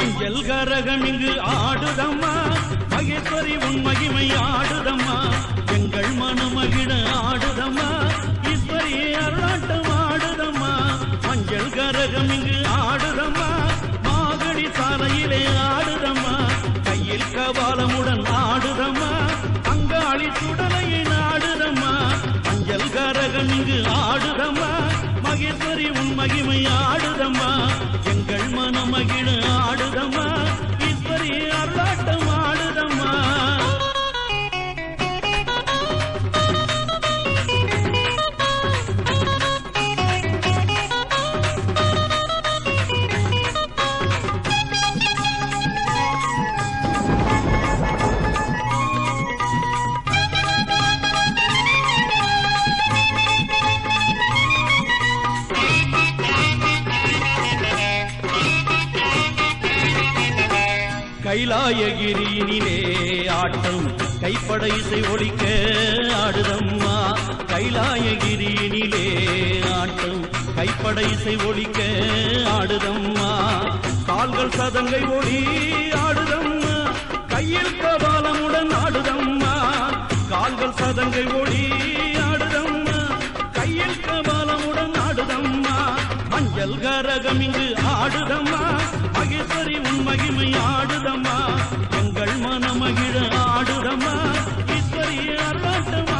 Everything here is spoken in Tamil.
மஞ்சள் கரகம் இங்கு ஆடுதம்மா, மகேஸ்வரி உன் மகிமை ஆடுதம்மா, எங்கள் மனமகிழ ஆடுதம்மா, ஈஸ்வரி அருளாட்டம் ஆடுதம்மா. மஞ்சள் கரகம் இங்கு ஆடுதம்மா, மாகடி சாலையிலே ஆடுதம்மா, கையில் கபாலமுடன் ஆடுதம்மா, அங்காளி சுடலையை ஆடுதம்மா. மஞ்சள் கரகம் இங்கு ஆடுதம்மா, மகேஸ்வரி உன் மகிமை ஆடுதம்மா, எங்கள் மனமகிழ ஆடுதம்மா, ஈஸ்வரி அருளாட்டம் ஆடுதம்மா. கைலாயகிரியினிலே ஆட்டம் கைப்படை இசை ஒலிக்க ஆடுதம்மா, கைலாயகிரியினிலே ஆட்டம் கைப்படை இசை ஒலிக்க ஆடுதம்மா, கால்கள் சதங்கை ஒளி ஆடுதம்மா, கையில் கபாலமுடன் ஆடுதம்மா, கால்கள் சதங்கை ஒளி ஆடுதம்மா, கையில் கபாலமுடன் ஆடுதம்மா. மஞ்சள் கரகம் இங்கு ஆடுதம்மா, மகேஸ்வரி உன் மகிமை ஆடுதம்மா, எங்கள் மனமகிழ ஆடுதம்மா, ஈஸ்வரி அருளாட்டம்